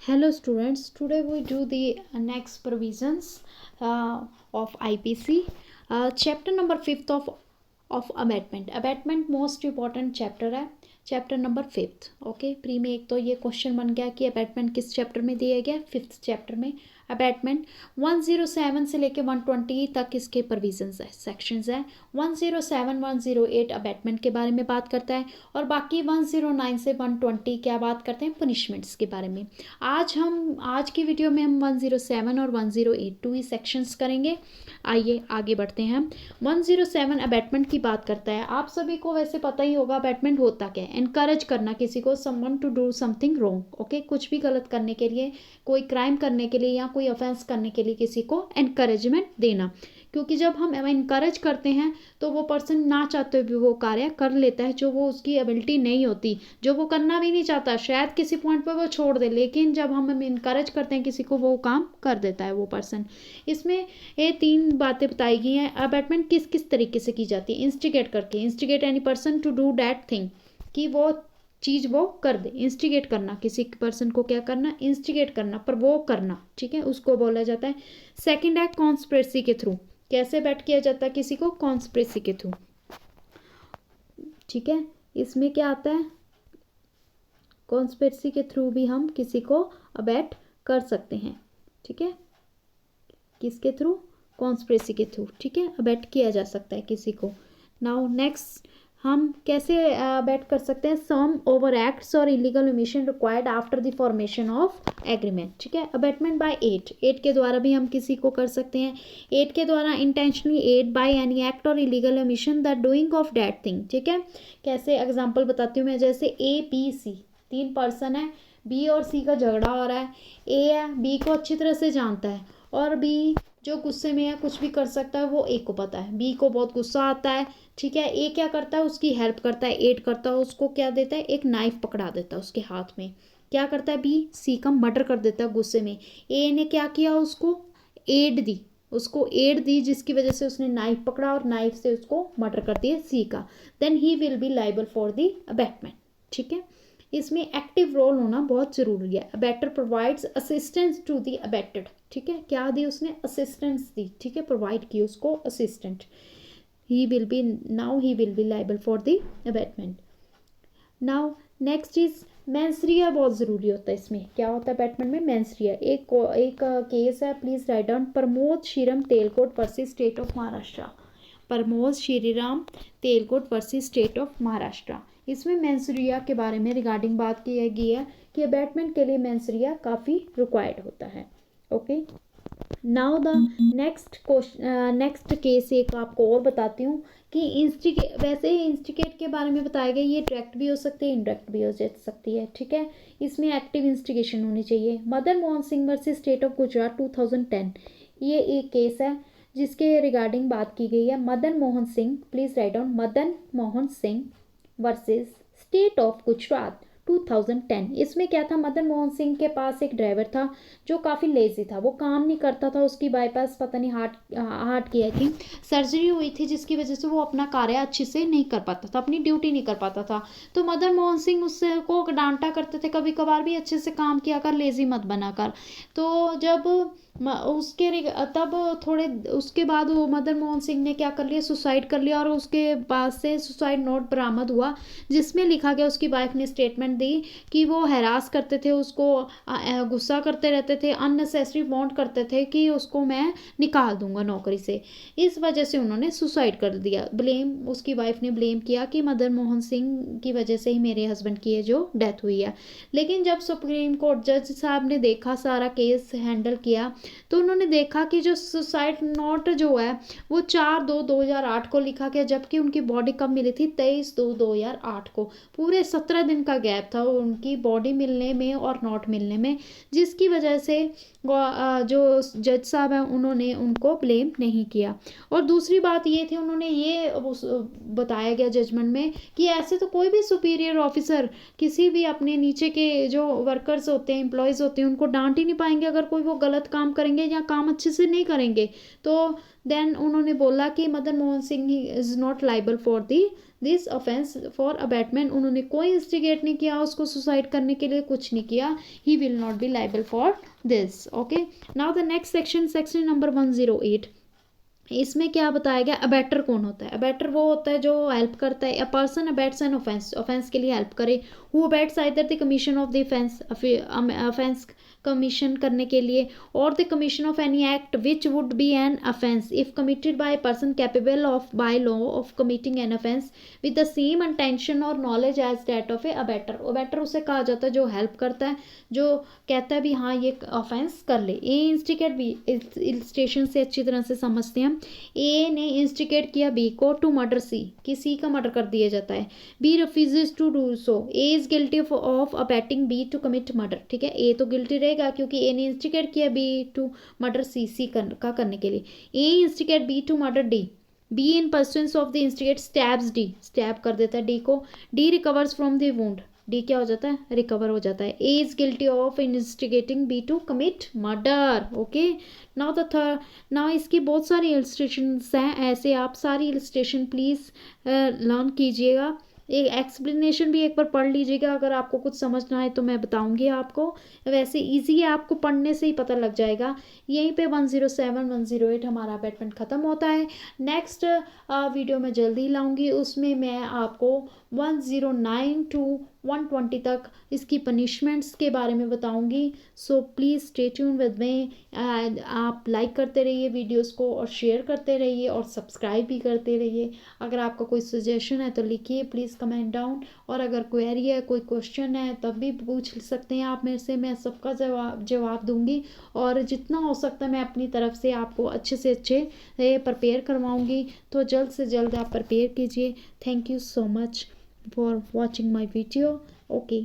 Hello students, today we do the next provisions of IPC. Chapter number 5th of abatement. Abatement most important chapter है, chapter number 5th. Okay, pre में एक तो ये question बन गया कि abatement किस चैप्टर में दिया गया, 5th चैप्टर में. अबैटमेंट 107 से लेके 120 तक इसके प्रोविजंस है, सेक्शंस है. 107 108 अबैटमेंट के बारे में बात करता है और बाकी 109 से 120 क्या बात करते हैं, पनिशमेंट्स के बारे में. आज की वीडियो में हम 107 और 108 टू ही सेक्शंस करेंगे. आइए आगे बढ़ते हैं. 107 अबैटमेंट की बात करता है. आप सभी को वैसे पता ही होगा अबैटमेंट होता क्या है. एनकरेज करना किसी को, someone to do something wrong. Okay, कुछ भी गलत करने के लिए, कोई क्राइम करने के लिए या कोई ऑफेंस करने के लिए किसी को एनकरेजमेंट देना. क्योंकि जब हम इनकरेज करते हैं तो वो पर्सन ना चाहते हुए वो कार्य कर लेता है जो वो उसकी एबिलिटी नहीं होती, जो वो करना भी नहीं चाहता, शायद किसी पॉइंट पर वो छोड़ दे, लेकिन जब हम इनकरेज करते हैं किसी को वो काम कर देता है वो पर्सन. इसमें ये 3 बातें बताई गई हैं. अबैटमेंट किस किस तरीके से की जाती है. इंस्टिगेट करके, instigate any person to do that thing, कि वो चीज़ वो कर दे. इंस्टिगेट करना, किसी पर्सन को क्या करना, इंस्टिगेट करना, पर वो करना, ठीक है, उसको बोला जाता है. सेकंड है कॉन्स्पिरेसी के थ्रू. कैसे बैट किया जाता है किसी को, कॉन्स्पिरेसी के थ्रू, ठीक है. इसमें क्या आता है, कॉन्स्पिरेसी के थ्रू भी हम किसी को अबैट कर सकते हैं, ठीक है. किसके थ्रू, कॉन्स्पिरेसी के थ्रू, ठीक है, अबैट किया जा सकता है किसी को. नाउ नेक्स्ट हम कैसे बैट कर सकते हैं. सम ओवर एक्ट्स और illegal omission required after the formation of agreement, ठीक है. अबैटमेंट बाय एड के द्वारा भी हम किसी को कर सकते हैं. एड के द्वारा intentionally aid by any act or illegal omission the doing of that thing, ठीक है. कैसे एग्जांपल बताती हूँ मैं. जैसे ए बी सी 3 पर्सन है, बी और सी का झगड़ा हो रहा है. ए है, बी को अच्छी तरह से जानता है और बी जो गुस्से में है कुछ भी कर सकता है, वो ए को पता है. बी को बहुत गुस्सा आता है, ठीक है. ए क्या करता है, उसकी हेल्प करता है, एड करता है, उसको क्या देता है, एक नाइफ पकड़ा देता है उसके हाथ में. क्या करता है, बी सी का मर्डर कर देता है गुस्से में. ए ने क्या किया, उसको एड दी जिसकी वजह से उसने नाइफ पकड़ा और नाइफ से उसको मर्डर कर दिया सी का. Then he will be liable for the abetment, ठीक है. इसमें एक्टिव रोल होना बहुत ज़रूरी है. Abettor provides assistance to the abetted, ठीक है. क्या दी उसने, असिस्टेंस दी, ठीक है, प्रोवाइड की उसको assistant. He will be liable for the abatement. Now next is mens rea. बहुत ज़रूरी होता है. इसमें क्या होता है अबैटमेंट में, मेंसरिया. एक केस है, please write down. Pramod Shriram Telkot versus state of Maharashtra. Pramod Shriram Telkot versus state of Maharashtra. इसमें मेंसरिया के बारे में रिगार्डिंग बात की गई है कि अबैटमेंट के लिए मेंसरिया काफ़ी रिक्वायर्ड होता है. Okay, now the next case एक आपको और बताती हूँ कि वैसे ही इंस्टिगेट के बारे में बताया गया. ये डायरेक्ट भी हो सकती है, इनडायरेक्ट भी हो सकती है, ठीक है. इसमें एक्टिव इंस्टिगेशन होनी चाहिए. Madan Mohan Singh versus state of Gujarat 2010. ये एक केस है जिसके रिगार्डिंग बात की गई है. Madan Mohan Singh, please write down. Madan Mohan Singh versus state of Gujarat 2010. इसमें क्या था, मदन मोहन सिंह के पास एक ड्राइवर था जो काफ़ी लेजी था, वो काम नहीं करता था. उसकी बाईपास पता नहीं हार्ट की आई थिंक सर्जरी हुई थी जिसकी वजह से वो अपना कार्य अच्छे से नहीं कर पाता था, अपनी ड्यूटी नहीं कर पाता था. तो मदन मोहन सिंह उससे को डांटा करते थे, कभी कभार भी अच्छे से काम किया कर, लेजी मत बना कर. तो जब तब थोड़े उसके बाद वो मदन मोहन सिंह ने क्या कर लिया, सुसाइड कर लिया. और उसके पास से सुसाइड नोट बरामद हुआ जिसमें लिखा गया, उसकी वाइफ ने स्टेटमेंट दी कि वो हैरास करते थे उसको, गुस्सा करते रहते थे, अननेसेसरी वांट करते थे कि उसको मैं निकाल दूंगा नौकरी से. इस वजह से उन्होंने सुसाइड कर दिया. उसकी वाइफ ने ब्लेम किया कि मदन मोहन सिंह की वजह से ही मेरे हस्बैंड की जो डेथ हुई है. लेकिन जब सुप्रीम कोर्ट जज साहब ने देखा, सारा केस हैंडल किया, तो उन्होंने देखा कि जो सुसाइड नोट जो है वो 4/2/2008 को लिखा गया, जबकि उनकी बॉडी कब मिली थी, 23/2/2008 को. पूरे 17 दिन का गैप था उनकी बॉडी मिलने में और नोट मिलने में, जिसकी वजह से जो जज साहब हैं उन्होंने उनको ब्लेम नहीं किया. और दूसरी बात ये थी, उन्होंने ये बताया गया जजमेंट में कि ऐसे तो कोई भी सुपीरियर ऑफिसर किसी भी अपने नीचे के जो वर्कर्स होते हैं, एम्प्लॉयज़ होते हैं, उनको डांट ही नहीं पाएंगे अगर कोई वो गलत काम करेंगे या काम अच्छे से नहीं करेंगे. तो देन उन्होंने बोला कि Madan Mohan Singh is not liable for this offence for abatement, उन्होंने कोई इंस्टिगेट नहीं किया उसको सुसाइड करने के लिए, कुछ नहीं किया, he will not be liable for this. Okay, now the next section, section number 108। इसमें क्या बताया गया, अबैटर कौन होता है। अबैटर वो होता है जो हेल्प करता है, a person abets an offence, offence के लिए हेल्प करे, who abets either the commission of the offence commission करने के लिए, और the commission of any act which would be an offence if committed by person capable of by law of committing an offence with the same intention और knowledge as that of a abettor. Abettor उसे कहा जाता है जो help करता है, जो कहता है भी हाँ ये ऑफेंस कर ले। ए इंस्टिगेट बी, इलस्ट्रेशन से अच्छी तरह से समझते हैं हम। ए ने इंस्टिगेट किया बी को टू मर्डर सी, कि सी का मर्डर कर दिया जाता है, B refuses to do so, A is guilty of abetting B to commit murder. ठीक है, ए तो गिल्टी रहेगा क्योंकि ए ने इंस्टिगेट किया बी टू मर्डर सी का करने के लिए। A instigate B to murder D, B in pursuance of the instigate stabs D, stab कर देता है डी को, D recovers from the wound, D क्या हो जाता है, रिकवर हो जाता है। A is guilty of instigating B to commit murder. Okay, now the third, now इसकी बहुत सारी इलस्ट्रेशंस हैं, ऐसे आप सारी इलस्ट्रेशन प्लीज़ लर्न कीजिएगा। एक एक्सप्लेनेशन भी एक बार पढ़ लीजिएगा, अगर आपको कुछ समझ ना आए तो मैं बताऊंगी आपको, वैसे इजी है, आपको पढ़ने से ही पता लग जाएगा। यहीं पे 107 108 हमारा अबैटमेंट ख़त्म होता है। नेक्स्ट वीडियो में जल्दी लाऊंगी, उसमें मैं आपको 109 टू 120 तक इसकी पनिशमेंट्स के बारे में बताऊंगी। So please stay tune with me, आप लाइक करते रहिए वीडियोस को और शेयर करते रहिए और सब्सक्राइब भी करते रहिए। अगर आपका कोई सजेशन है तो लिखिए प्लीज़ कमेंट डाउन, और अगर क्वेरी है, कोई क्वेश्चन है तब भी पूछ सकते हैं आप मेरे से, मैं सबका जवाब दूंगी, और जितना हो सकता है मैं अपनी तरफ से आपको अच्छे से अच्छे प्रिपेयर करवाऊँगी। तो जल्द से जल्द आप प्रिपेयर कीजिए। Thank you so much for watching my video. Okay.